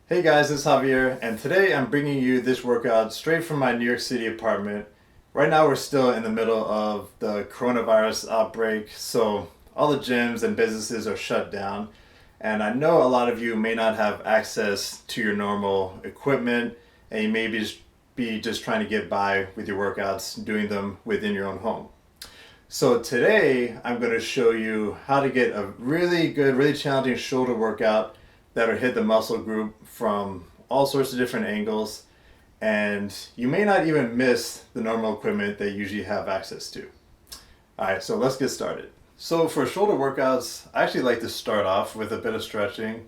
Hey guys, it's Javier, and today I'm bringing you this workout straight from my New York City apartment. Right now, we're still in the middle of the coronavirus outbreak, so all the gyms and businesses are shut down. And I know a lot of you may not have access to your normal equipment, and you may be just trying to get by with your workouts, doing them within your own home. So today I'm going to show you how to get a really good, really challenging shoulder workout that'll hit the muscle group from all sorts of different angles. And you may not even miss the normal equipment that you usually have access to. All right, so let's get started. So for shoulder workouts, I actually like to start off with a bit of stretching.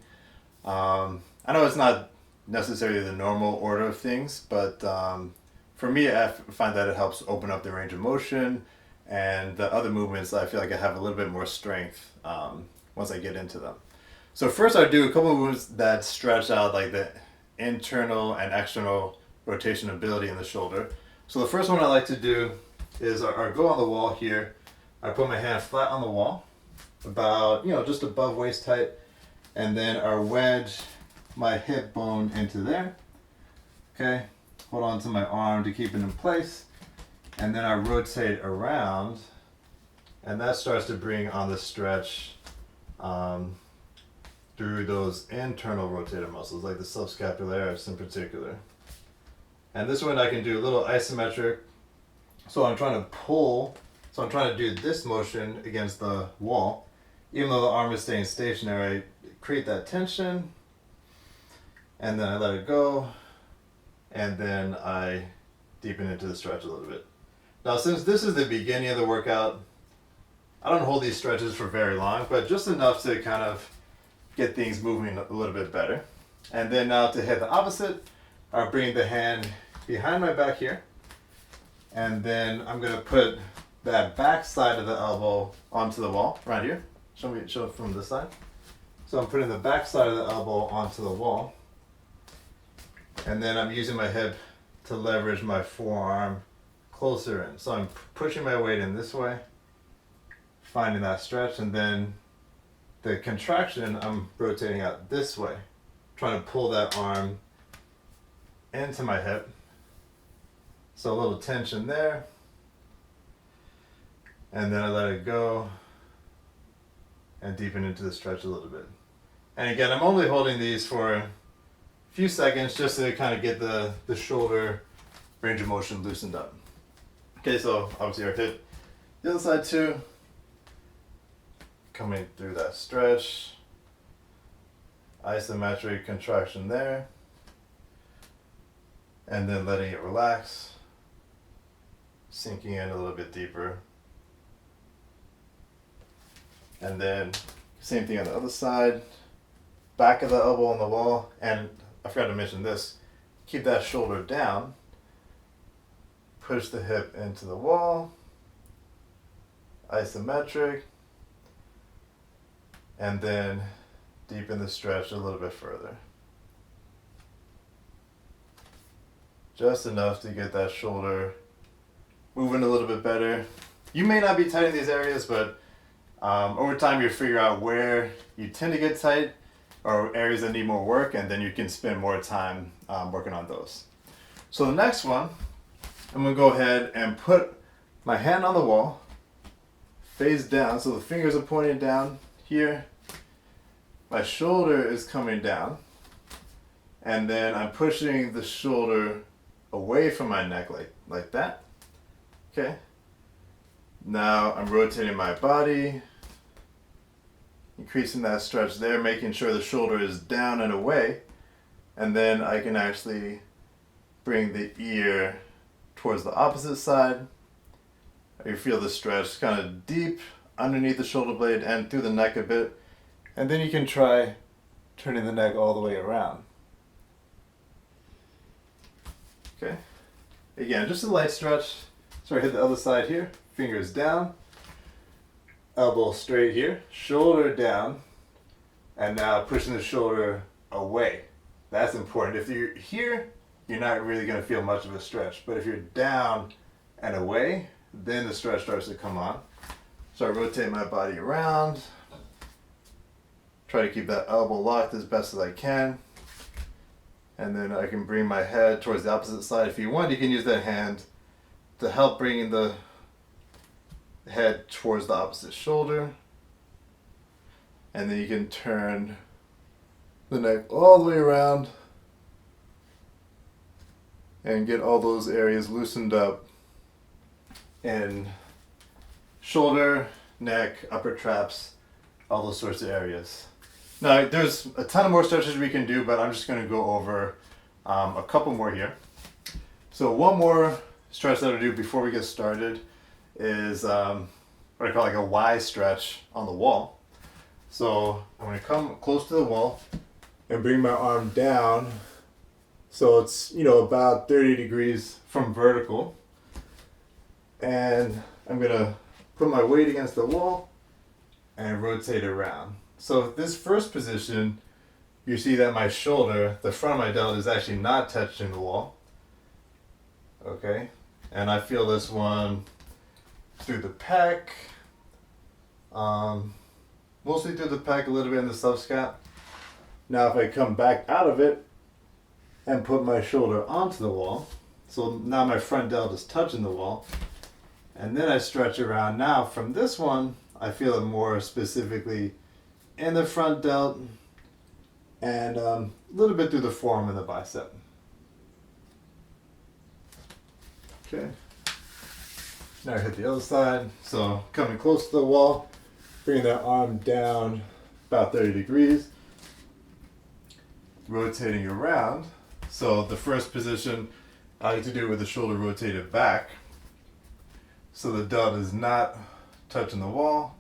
I know it's not necessarily the normal order of things, but for me, I find that it helps open up the range of motion, and the other movements I feel like I have a little bit more strength once I get into them. So first I do a couple of movements that stretch out like the internal and external rotation ability in the shoulder. So the first one I like to do is I go on the wall here. I put my hand flat on the wall, about just above waist height, and then I wedge my hip bone into there. Okay, hold on to my arm to keep it in place, and then I rotate around, and that starts to bring on the stretch through those internal rotator muscles, like the subscapularis in particular. And this one I can do a little isometric. So I'm trying to do this motion against the wall. Even though the arm is staying stationary, I create that tension, and then I let it go, and then I deepen into the stretch a little bit. Now, since this is the beginning of the workout, I don't hold these stretches for very long, but just enough to kind of get things moving a little bit better. And then now to hit the opposite, I'll bring the hand behind my back here, and then I'm gonna put that back side of the elbow onto the wall, right here. Show it from this side. So I'm putting the back side of the elbow onto the wall, and then I'm using my hip to leverage my forearm closer in. So I'm pushing my weight in this way, finding that stretch, and then the contraction, I'm rotating out this way, trying to pull that arm into my hip. So a little tension there, and then I let it go and deepen into the stretch a little bit. And again, I'm only holding these for a few seconds just to kind of get the shoulder range of motion loosened up. Okay, so obviously I hit the other side too. Coming through that stretch, isometric contraction there, and then letting it relax, sinking in a little bit deeper. And then same thing on the other side, back of the elbow on the wall, and I forgot to mention this, keep that shoulder down, push the hip into the wall, isometric, and then deepen the stretch a little bit further. Just enough to get that shoulder moving a little bit better. You may not be tight in these areas, but over time you'll figure out where you tend to get tight or areas that need more work, and then you can spend more time working on those. So the next one, I'm gonna go ahead and put my hand on the wall, face down, so the fingers are pointing down here. My shoulder is coming down, and then I'm pushing the shoulder away from my neck like that. Okay. Now I'm rotating my body, increasing that stretch there, making sure the shoulder is down and away, and then I can actually bring the ear towards the opposite side. You feel the stretch kind of deep underneath the shoulder blade and through the neck a bit, and then you can try turning the neck all the way around. Okay, again, just a light stretch. So I hit the other side here, fingers down, elbow straight here, shoulder down, and now pushing the shoulder away. That's important. If you're here, you're not really going to feel much of a stretch, but if you're down and away, then the stretch starts to come on. So I rotate my body around, try to keep that elbow locked as best as I can, And then I can bring my head towards the opposite side. If you want, you can use that hand to help bring the head towards the opposite shoulder. And then you can turn the neck all the way around and get all those areas loosened up in shoulder, neck, upper traps, all those sorts of areas. Now, there's a ton of more stretches we can do, but I'm just going to go over a couple more here. So one more stretch that I'll do before we get started is what I call like a Y stretch on the wall. So I'm going to come close to the wall and bring my arm down so it's, about 30 degrees from vertical. And I'm going to put my weight against the wall and rotate around. So this first position, you see that my shoulder, the front of my delt, is actually not touching the wall. Okay, and I feel this one through the pec, mostly through the pec, a little bit in the subscap. Now if I come back out of it and put my shoulder onto the wall, so now my front delt is touching the wall, and then I stretch around. Now from this one, I feel it more specifically in the front delt and a little bit through the forearm and the bicep. Okay. Now I hit the other side. So coming close to the wall, bring that arm down about 30 degrees, rotating around. So the first position, I like to do it with the shoulder rotated back. So the delt is not touching the wall.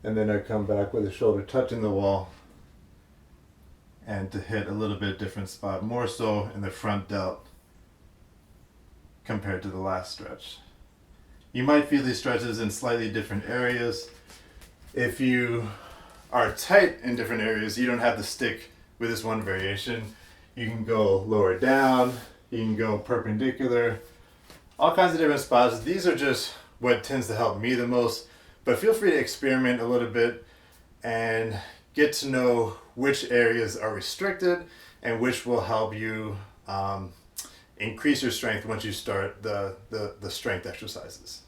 And then I come back with the shoulder touching the wall and to hit a little bit different spot, more so in the front delt compared to the last stretch. You might feel these stretches in slightly different areas. If you are tight in different areas, you don't have to stick with this one variation. You can go lower down, you can go perpendicular, all kinds of different spots. These are just what tends to help me the most, but feel free to experiment a little bit and get to know which areas are restricted and which will help you increase your strength once you start the strength exercises.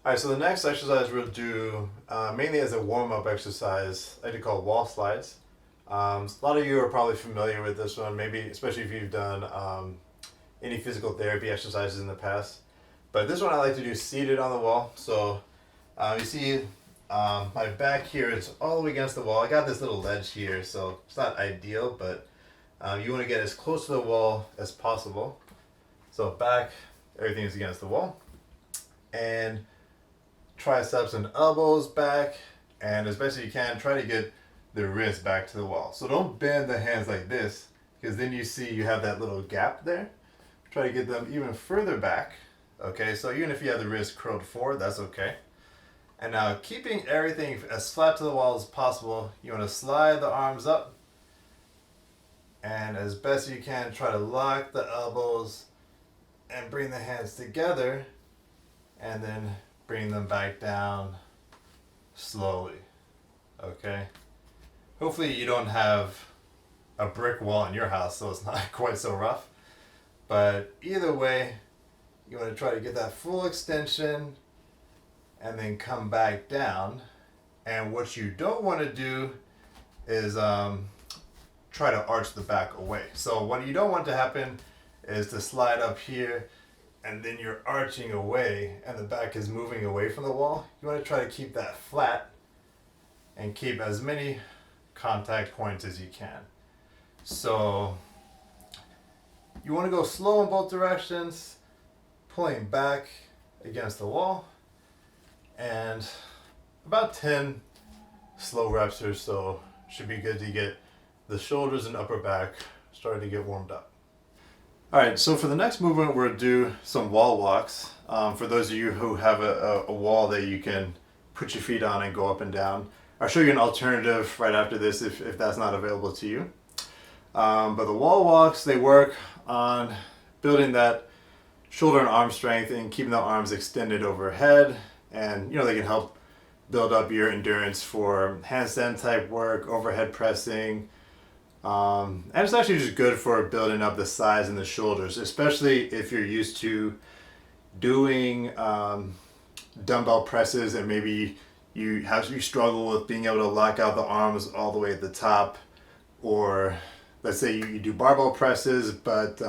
All right, so the next exercise we'll do mainly as a warm-up exercise, I do call wall slides. A lot of you are probably familiar with this one, maybe especially if you've done any physical therapy exercises in the past. But this one I like to do seated on the wall. So you see my back here is all the way against the wall. I got this little ledge here, so it's not ideal, but you want to get as close to the wall as possible. So back, everything is against the wall. And triceps and elbows back, and as best as you can, try to get the wrist back to the wall. So don't bend the hands like this, because then you see you have that little gap there. Try to get them even further back. Okay, so even if you have the wrist curled forward, that's okay. And now keeping everything as flat to the wall as possible, you want to slide the arms up, and as best you can, try to lock the elbows and bring the hands together, and then bring them back down slowly. Okay? Hopefully you don't have a brick wall in your house, so it's not quite so rough. But either way, you want to try to get that full extension and then come back down. And what you don't want to do is try to arch the back away. So what you don't want to happen is to slide up here and then you're arching away and the back is moving away from the wall. You want to try to keep that flat and keep as many contact points as you can. So you want to go slow in both directions, pulling back against the wall, and about 10 slow reps or so should be good to get the shoulders and upper back starting to get warmed up. All right, so for the next movement, we'll do some wall walks. For those of you who have a wall that you can put your feet on and go up and down. I'll show you an alternative right after this if that's not available to you. But the wall walks, they work on building that shoulder and arm strength and keeping the arms extended overhead. And they can help build up your endurance for handstand type work, overhead pressing, And it's actually just good for building up the size in the shoulders, especially if you're used to doing dumbbell presses and maybe you struggle with being able to lock out the arms all the way at the top, or let's say you do barbell presses but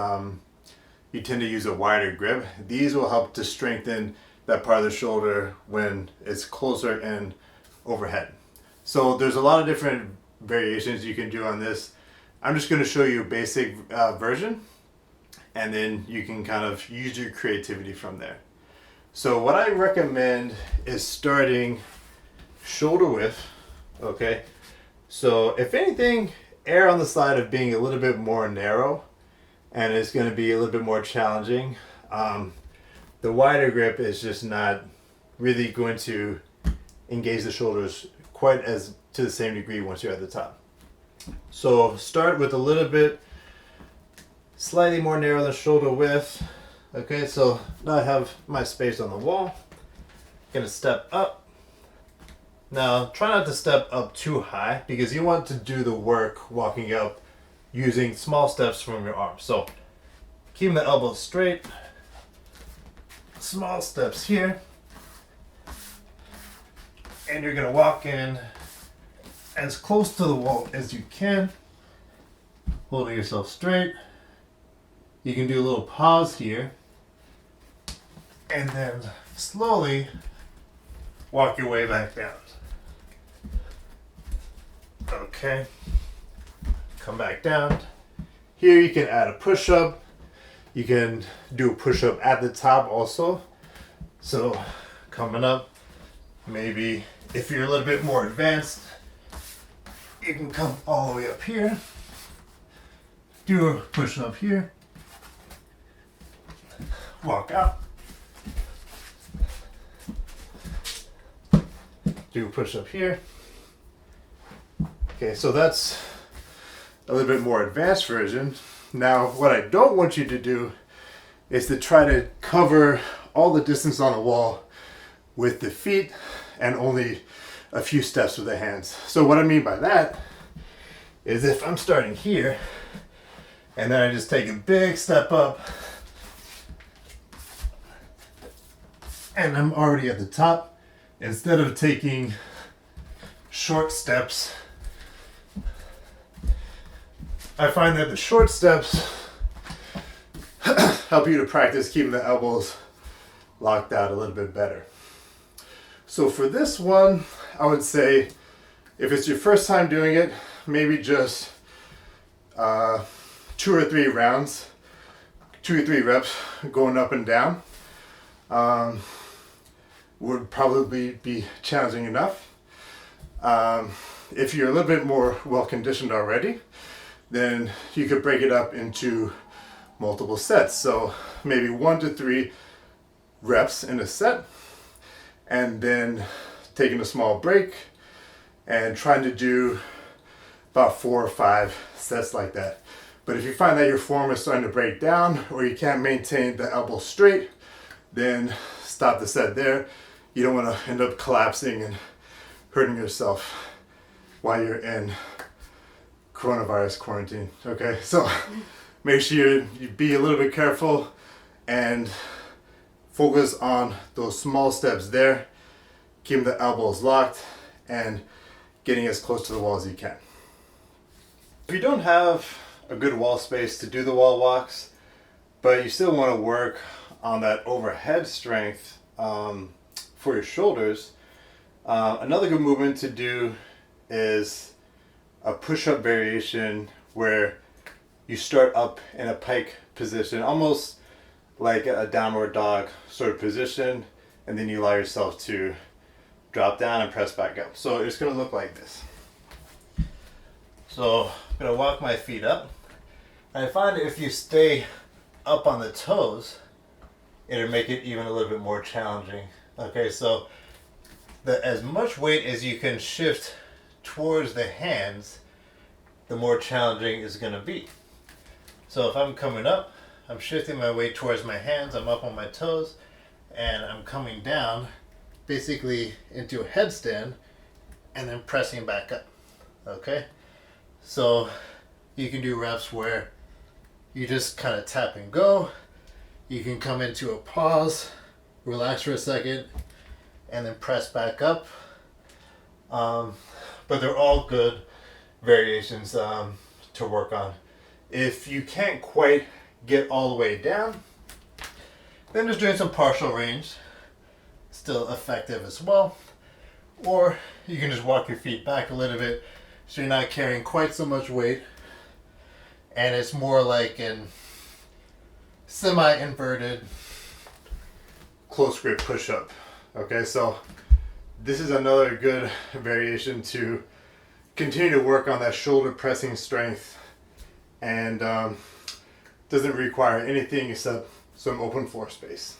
you tend to use a wider grip. These will help to strengthen that part of the shoulder when it's closer and overhead. So there's a lot of different variations you can do on this. I'm just going to show you a basic version, and then you can kind of use your creativity from there. So what I recommend is starting shoulder width, okay? So if anything, err on the side of being a little bit more narrow, and it's going to be a little bit more challenging. The wider grip is just not really going to engage the shoulders quite as to the same degree once you're at the top. So start with a little bit slightly more narrow than shoulder width. Okay, so now I have my space on the wall. Gonna step up. Now try not to step up too high because you want to do the work walking up using small steps from your arms. So keeping the elbows straight, small steps here, and you're gonna walk in as close to the wall as you can, holding yourself straight. You can do a little pause here, and then slowly walk your way back down. Okay, come back down. Here you can add a push-up. You can do a push-up at the top also. So coming up, maybe if you're a little bit more advanced, you can come all the way up here, do a push-up here, walk out, do a push-up here. Okay, so that's a little bit more advanced version. Now, what I don't want you to do is to try to cover all the distance on the wall with the feet and only a few steps with the hands. So what I mean by that is if I'm starting here and then I just take a big step up and I'm already at the top, instead of taking short steps, I find that the short steps help you to practice keeping the elbows locked out a little bit better. So for this one, I would say if it's your first time doing it, maybe just 2 or 3 rounds, 2 or 3 reps going up and down would probably be challenging enough. If you're a little bit more well-conditioned already, then you could break it up into multiple sets. So maybe 1 to 3 reps in a set, and then taking a small break and trying to do about 4 or 5 sets like that. But if you find that your form is starting to break down or you can't maintain the elbow straight, then stop the set there. You don't want to end up collapsing and hurting yourself while you're in coronavirus quarantine. Okay, so make sure you be a little bit careful and focus on those small steps there, keeping the elbows locked and getting as close to the wall as you can. If you don't have a good wall space to do the wall walks, but you still want to work on that overhead strength for your shoulders, another good movement to do is a push-up variation where you start up in a pike position, almost like a downward dog sort of position, and then you allow yourself to drop down and press back up. So it's going to look like this. So I'm going to walk my feet up. And I find if you stay up on the toes, it'll make it even a little bit more challenging. Okay, so as much weight as you can shift towards the hands, the more challenging it's going to be. So if I'm coming up, I'm shifting my weight towards my hands, I'm up on my toes, and I'm coming down basically into a headstand and then pressing back up. Okay, so You can do reps where you just kind of tap and go. You can come into a pause, relax for a second, and then press back up. But they're all good variations to work on. If you can't quite get all the way down, then just doing some partial range, still effective as well. Or you can just walk your feet back a little bit so you're not carrying quite so much weight, and it's more like an semi-inverted close grip push-up. Okay, so this is another good variation to continue to work on that shoulder pressing strength, and doesn't require anything except some open floor space.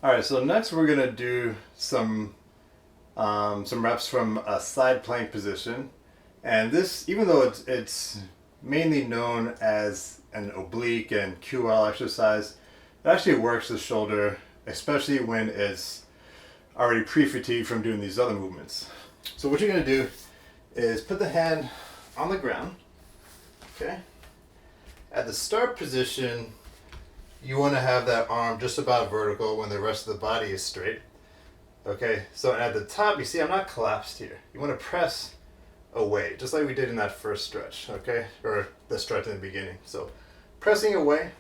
All right, so next we're gonna do some reps from a side plank position, and this, even though it's mainly known as an oblique and QL exercise, it actually works the shoulder, especially when it's already pre-fatigued from doing these other movements. So what you're gonna do is put the hand on the ground, okay? At the start position, you wanna have that arm just about vertical when the rest of the body is straight. Okay, so at the top, you see I'm not collapsed here. You wanna press away, just like we did in that first stretch, okay? Or the stretch in the beginning. So pressing away,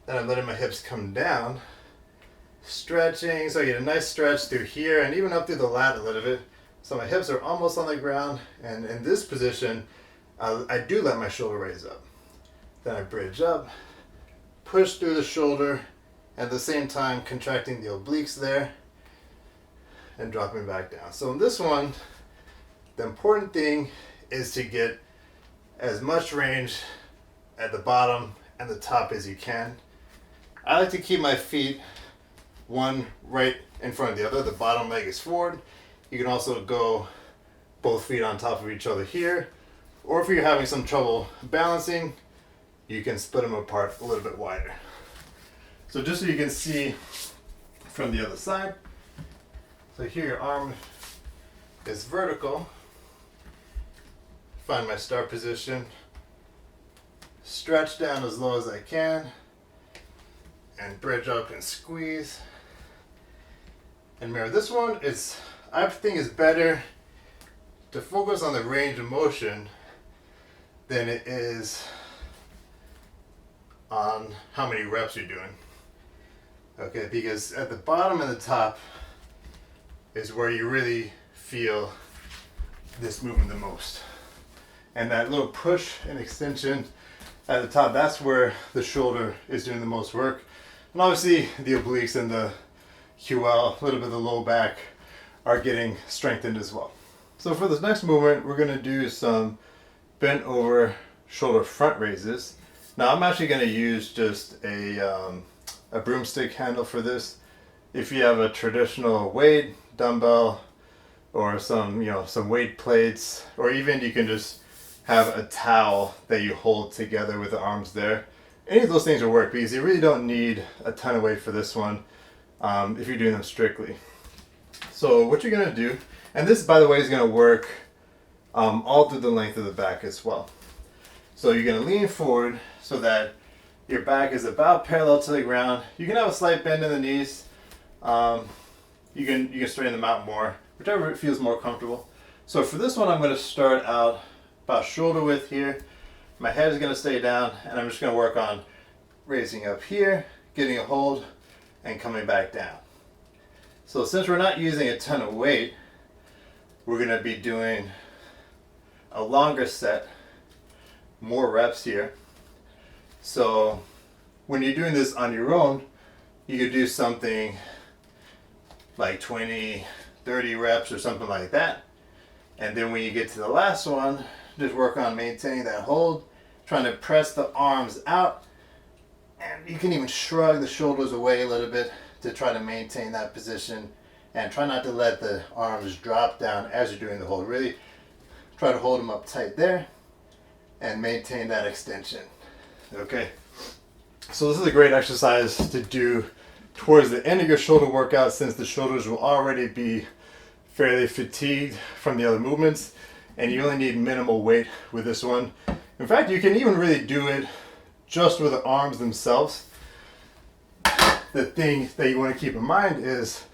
then I'm letting my hips come down, stretching, so I get a nice stretch through here and even up through the lat a little bit. So my hips are almost on the ground, and in this position, I do let my shoulder raise up. Then I bridge up, push through the shoulder, at the same time contracting the obliques there, and dropping back down. So in this one, the important thing is to get as much range at the bottom and the top as you can. I like to keep my feet one right in front of the other. The bottom leg is forward. You can also go both feet on top of each other here, or if you're having some trouble balancing, you can split them apart a little bit wider. So just so you can see from the other side, so here your arm is vertical. Find my start position, stretch down as low as I can, and bridge up and squeeze. And mirror this one, I think it's better to focus on the range of motion than it is on how many reps you're doing. Okay, because at the bottom and the top is where you really feel this movement the most. And that little push and extension at the top, that's where the shoulder is doing the most work. And obviously the obliques and the QL, a little bit of the low back, are getting strengthened as well. So for this next movement, we're gonna do some bent over shoulder front raises. Now I'm actually gonna use just a broomstick handle for this. If you have a traditional weight, dumbbell, or some weight plates, or even you can just have a towel that you hold together with the arms there. Any of those things will work because you really don't need a ton of weight for this one if you're doing them strictly. So what you're gonna do, and this by the way is gonna work all through the length of the back as well. So you're gonna lean forward so that your back is about parallel to the ground. You can have a slight bend in the knees. You can straighten them out more, whichever feels more comfortable. So for this one, I'm gonna start out about shoulder width here. My head is gonna stay down, and I'm just gonna work on raising up here, getting a hold, and coming back down. So since we're not using a ton of weight, we're gonna be doing a longer set, more reps here. So when you're doing this on your own, you could do something like 20, 30 reps or something like that. And then when you get to the last one, just work on maintaining that hold, trying to press the arms out, and you can even shrug the shoulders away a little bit to try to maintain that position, and try not to let the arms drop down as you're doing the hold. Really try to hold them up tight there and maintain that extension. Okay, so this is a great exercise to do towards the end of your shoulder workout, since the shoulders will already be fairly fatigued from the other movements, and you only need minimal weight with this one. In fact, you can even really do it just with the arms themselves. The thing that you want to keep in mind is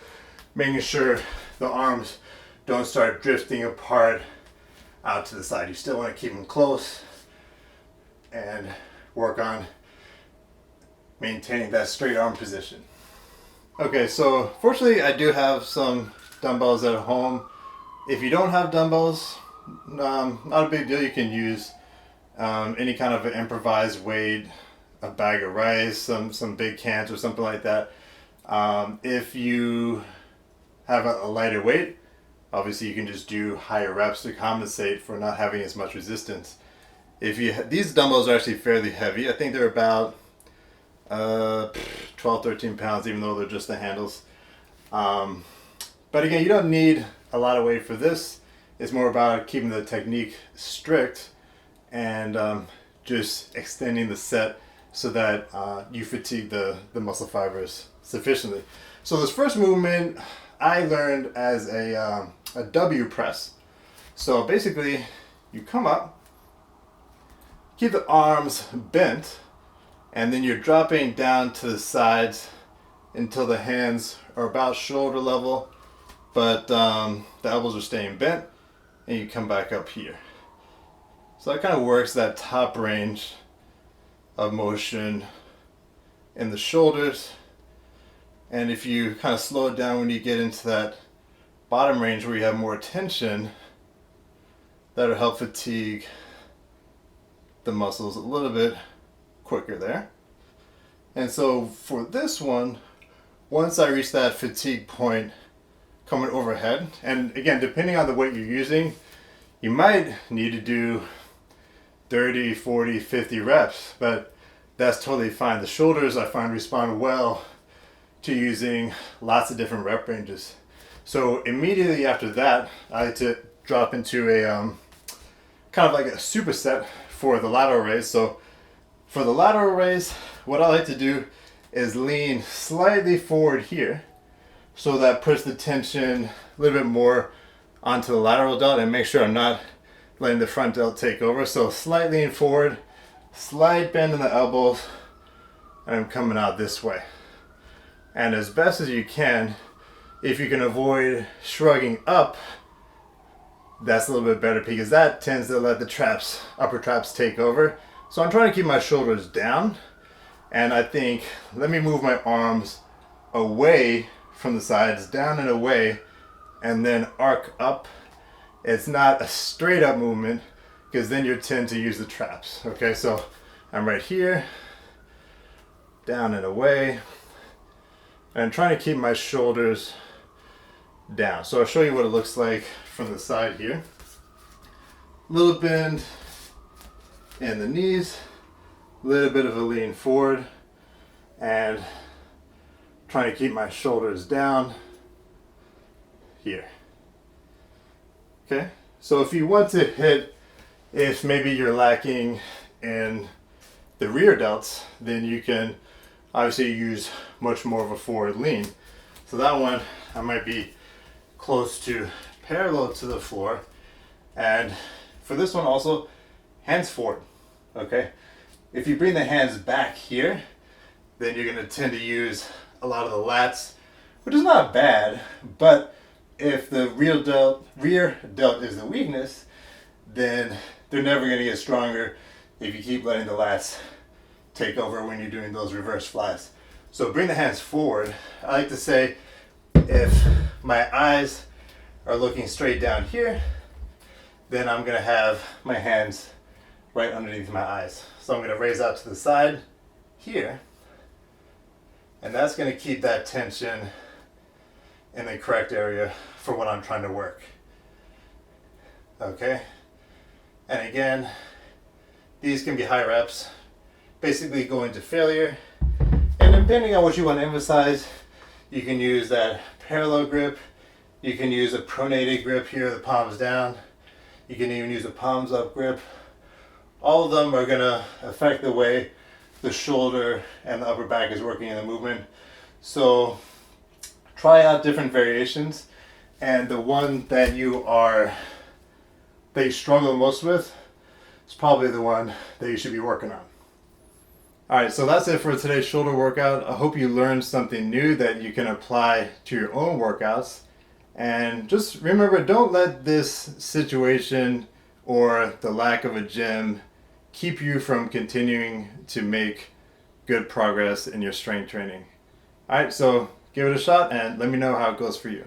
making sure the arms don't start drifting apart out to the side. You still want to keep them close and work on maintaining that straight arm position. Okay, so fortunately I do have some dumbbells at home. If you don't have dumbbells, not a big deal. You can use any kind of an improvised weight, a bag of rice, some big cans or something like that. If you have a lighter weight, obviously you can just do higher reps to compensate for not having as much resistance. These dumbbells are actually fairly heavy. I think they're about 12, 13 pounds, even though they're just the handles. But again, you don't need a lot of weight for this. It's more about keeping the technique strict and just extending the set so that you fatigue the muscle fibers sufficiently. So this first movement I learned as a W press. So basically you come up, keep the arms bent, and then you're dropping down to the sides until the hands are about shoulder level, but the elbows are staying bent, and you come back up here. So that kind of works that top range of motion in the shoulders. And if you kind of slow it down when you get into that bottom range where you have more tension, that'll help fatigue the muscles a little bit quicker there. And so for this one, once I reach that fatigue point coming overhead, and again, depending on the weight you're using, you might need to do 30, 40, 50 reps, but that's totally fine. The shoulders I find respond well to using lots of different rep ranges. So immediately after that, I like to drop into a kind of like a superset for the lateral raise. So for the lateral raise, what I like to do is lean slightly forward here, so that puts the tension a little bit more onto the lateral delt and make sure I'm not letting the front delt take over. So slight lean forward, slight bend in the elbows, and I'm coming out this way. And as best as you can, if you can avoid shrugging up, that's a little bit better because that tends to let the upper traps take over. So I'm trying to keep my shoulders down, and I think, let me move my arms away from the sides, down and away, and then arc up. It's not a straight up movement because then you tend to use the traps. Okay, so I'm right here, down and away, and I'm trying to keep my shoulders down. So I'll show you what it looks like from the side here. Little bend in the knees, a little bit of a lean forward, and trying to keep my shoulders down here. Okay, so if you want to hit, if maybe you're lacking in the rear delts, then you can obviously use much more of a forward lean. So that one, I might be close to parallel to the floor. And for this one also, hands forward. Okay, if you bring the hands back here, then you're going to tend to use a lot of the lats, which is not bad, but if the rear delt is the weakness, then they're never going to get stronger if you keep letting the lats take over when you're doing those reverse flies. So bring the hands forward. I like to say, if my eyes are looking straight down here, then I'm going to have my hands right underneath my eyes. So I'm going to raise out to the side here, and that's going to keep that tension in the correct area for what I'm trying to work. Okay, and again, these can be high reps, basically going to failure, and depending on what you want to emphasize, you can use that parallel grip, you can use a pronated grip here, the palms down, you can even use a palms up grip. All of them are going to affect the way the shoulder and the upper back is working in the movement. So try out different variations, and the one that you struggle most with, is probably the one that you should be working on. Alright, so that's it for today's shoulder workout. I hope you learned something new that you can apply to your own workouts. And just remember, don't let this situation or the lack of a gym keep you from continuing to make good progress in your strength training. Alright, so give it a shot and let me know how it goes for you.